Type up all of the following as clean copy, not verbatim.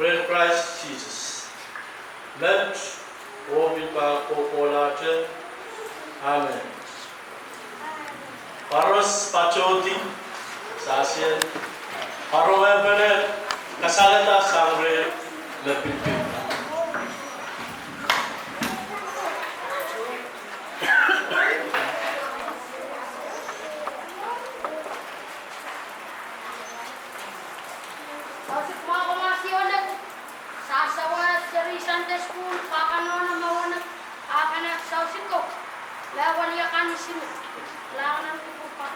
Great Christ Jesus. Met Pohnpei populace. Amen. Paros pachoti sasien. Paro empene kasaleta sangre lepipin. Sunday school, kakano mawana, akana sausiko. Lawan ya kan sini. Lawan ang kupa.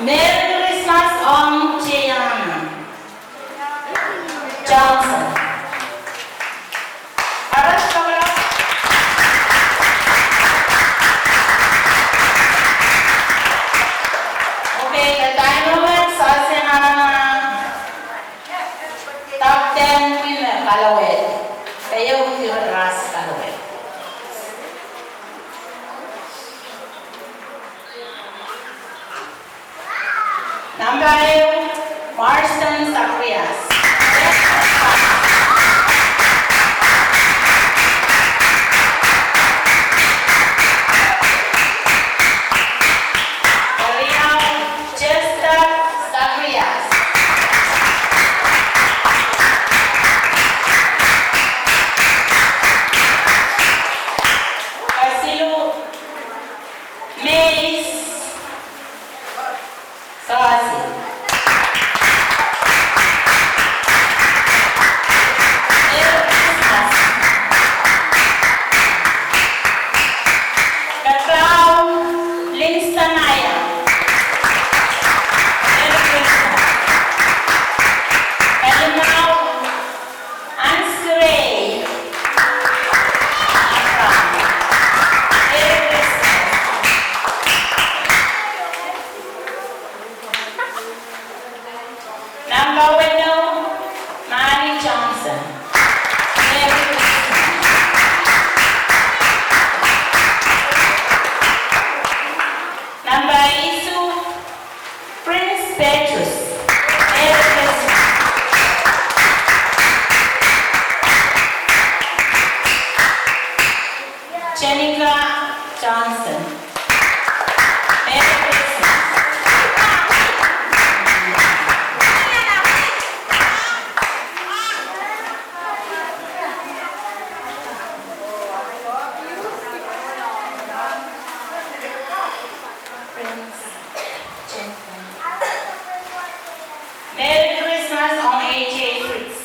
Merry Christmas Om Chian Johnson. Aras Kawala. Okay, the dynamics are in top 10 women Kalawet. Kayo yung ras Kalawet. Jenica Johnson. Merry Christmas. Merry Christmas on AJ Fritz.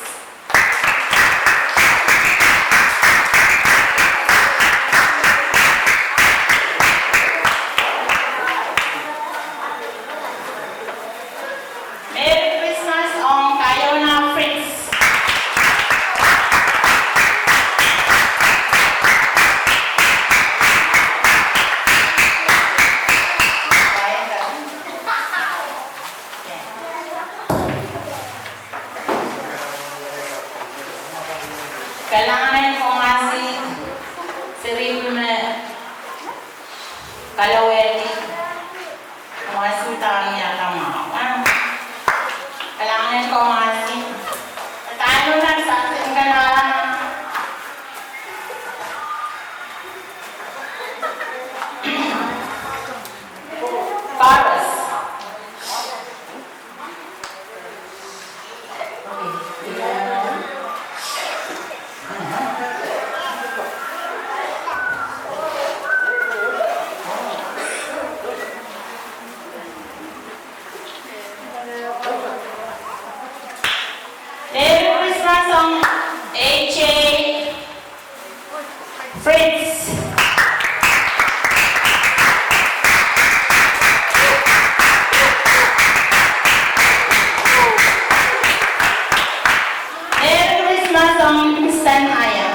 Merry Christmas on Kayona Fritz. Kailangan ko masih sering kalaweti masih tanya kama. Kailangan ko masih tayo na sa ating kanalan. Paris. Merry Christmas on AJ Fritz. Merry Christmas on Stan Aya.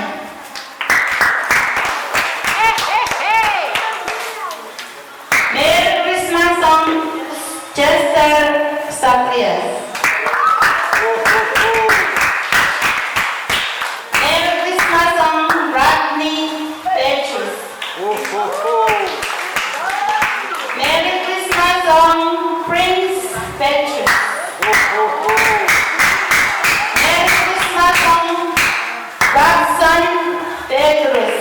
Merry Christmas on Chester Saprias. Merry Christmas on Rodney Petrus. Merry Christmas on Prince Petrus. Merry Christmas on Robson Petrus.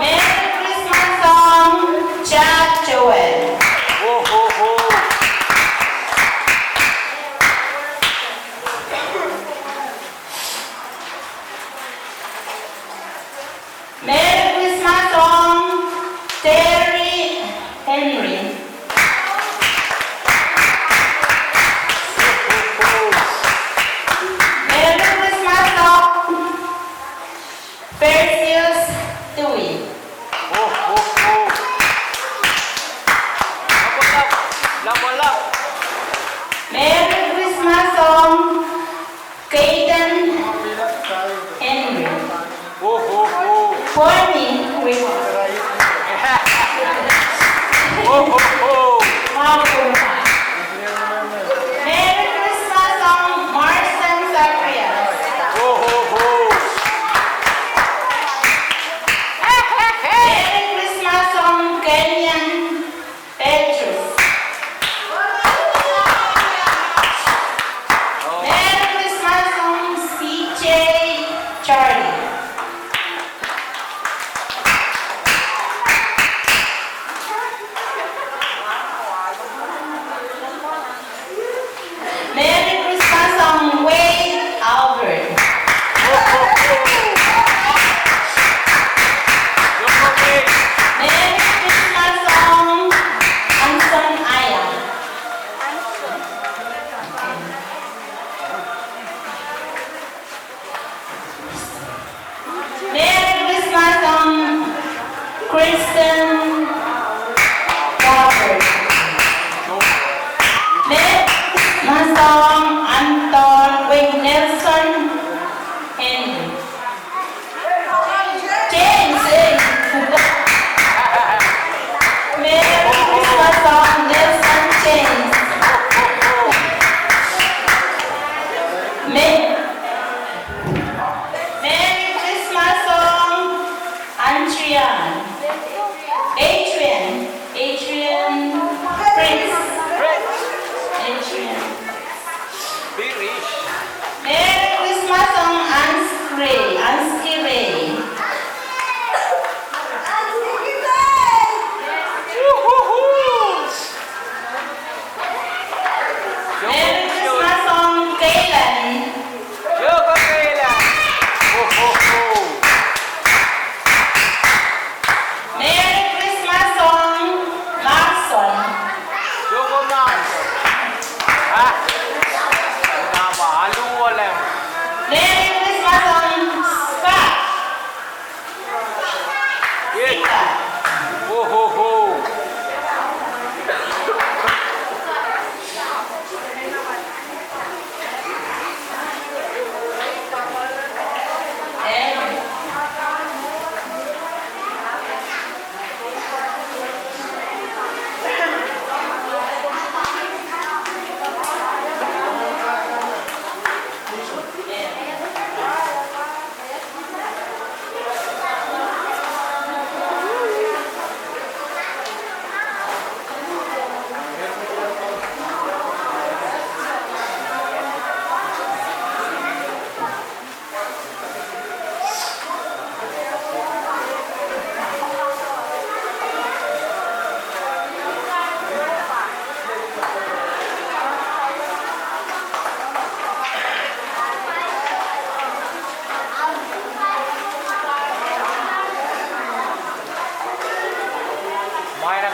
Merry Christmas on Chad Joel. Merry Christmas on Terry Henry. Merry Christmas on Perseus Dewey. Merry Christmas on Caden Henry. For me, with Merry Christmas on Marston Zacharias. Merry Christmas on Kenyan Petrus. Merry Christmas on CJ Charlie. Merry Christmas on Wade Albert. Merry Christmas on Anson Aya.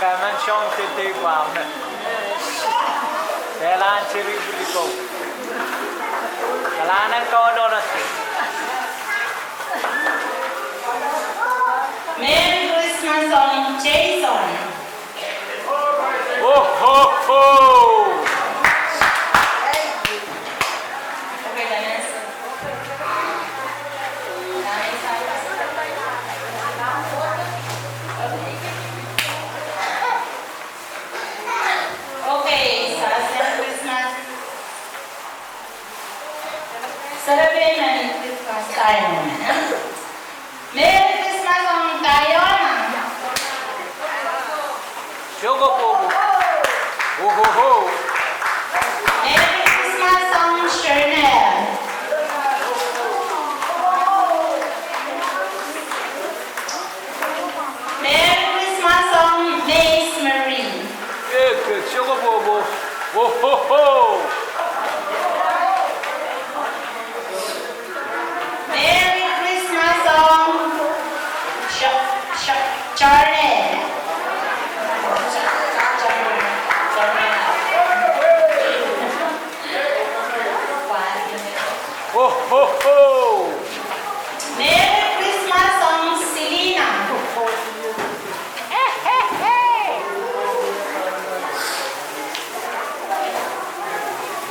Gaman siyang titiwam na. Kailangan siribuli ko. Kailangan ko doon. Merry Christmas on Jason. Oh ho ho! Okay, Ganes. Okay, Sasyang Christmas. Celebrate Merry Christmas tayo muna. Merry Christmas on tayo na. Sugar po. Oh ho ho! Merry Christmas on Chanel. Merry Christmas on Mace Marie. Sugar po. Oh ho ho! Merry Christmas on Charlie. Oh ho ho! Merry Christmas on Selena.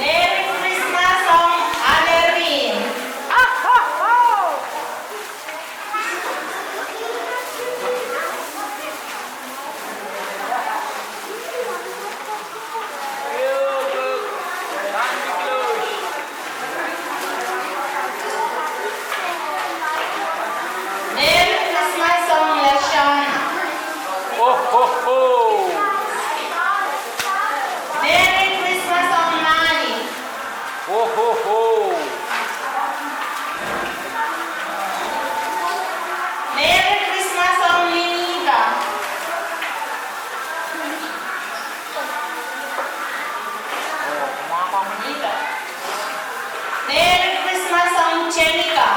Merry Christmas on Adeline. Merry Christmas on Lashana. Oh ho ho! Merry Christmas on Mali. Oh ho ho! Merry Christmas on Lenita. Merry Christmas on Chenika.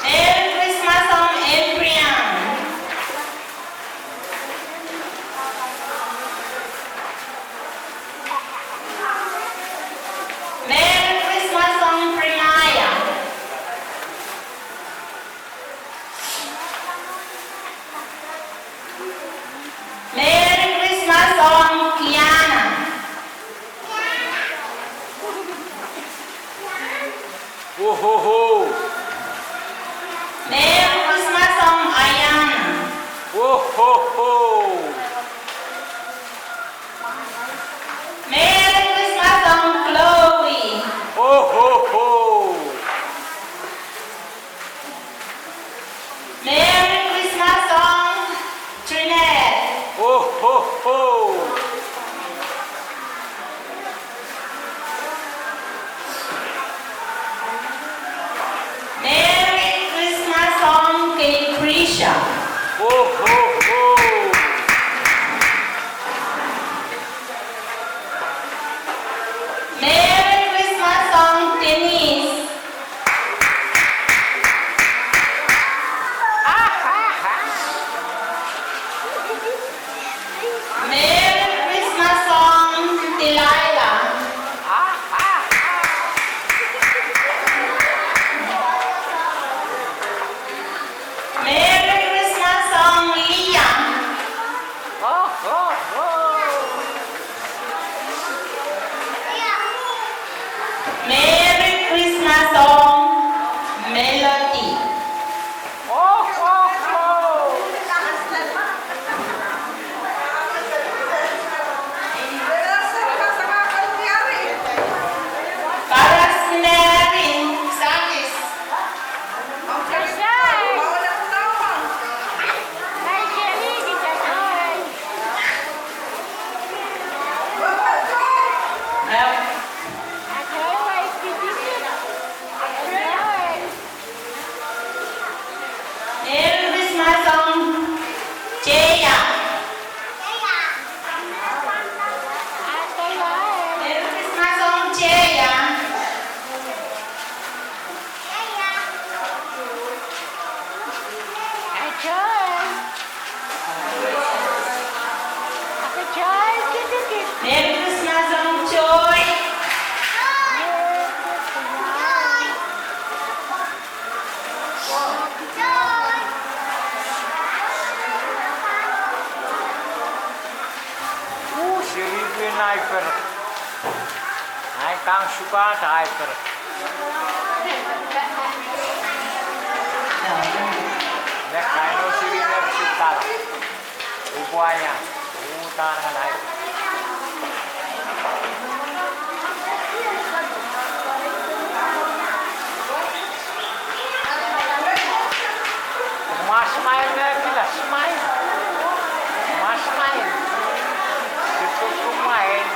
Merry Christmas on Embrian. Merry Christmas on Primaya. Merry Christmas on Kiana. Oh ho ho! Merry Christmas on Ayana. Oh ho ho! Merry Christmas on Chloe. Oh ho ho! Merry Christmas on Trinette. Oh ho ho! Merry Christmas on Krisha. Oh ho ho! Merry Christmas on Denise. Merry Christmas on Delilah. Merry Christmas on Leah. Oh ho ho! Merry Christmas on Melody. Oh ho ho! Merry Christmas, Ang Choy. Siripin hyper. Ay kang suka hyper. Nek kaino siripin suka. Upuanya. Utan kan hyper. Mas smile na kita smile. Mas smile. Itu kumain.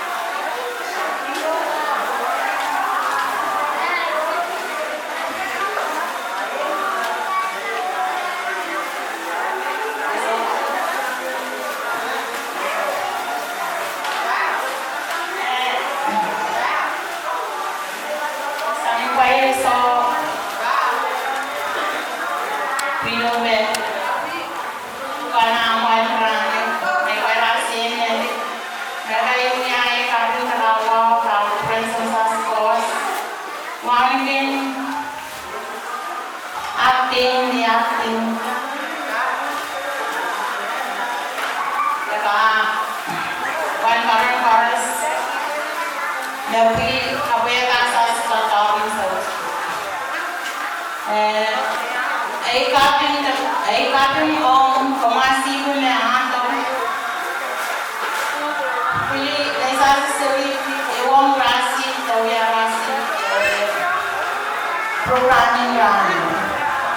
Sampai so Pinomen karena amal perang deklarasi ini mereka yang nyai kami terawal kalau princess kos mungkin acting mereka one current chorus tapi apa yang kasar setahun ay kapin on komasi ko na ato pili necessary ewang rasi tawya rasi programming run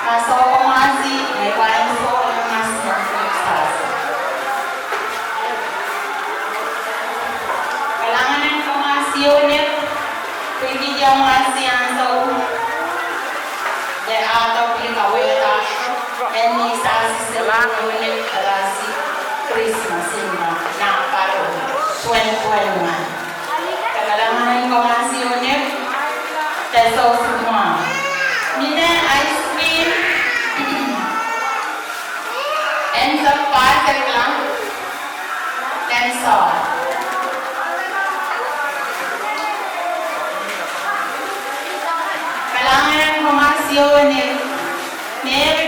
kaso komasi ay kain so mas stars kailangan ng komasi unit pwede diyang masi ang so de ato pikaweta Any celebrate rasi Christmas na paro 2021. Kailangan ng komasyonin teso semua. Mina ice cream and some pastel lang tensor. Kailangan ng komasyonin. Merry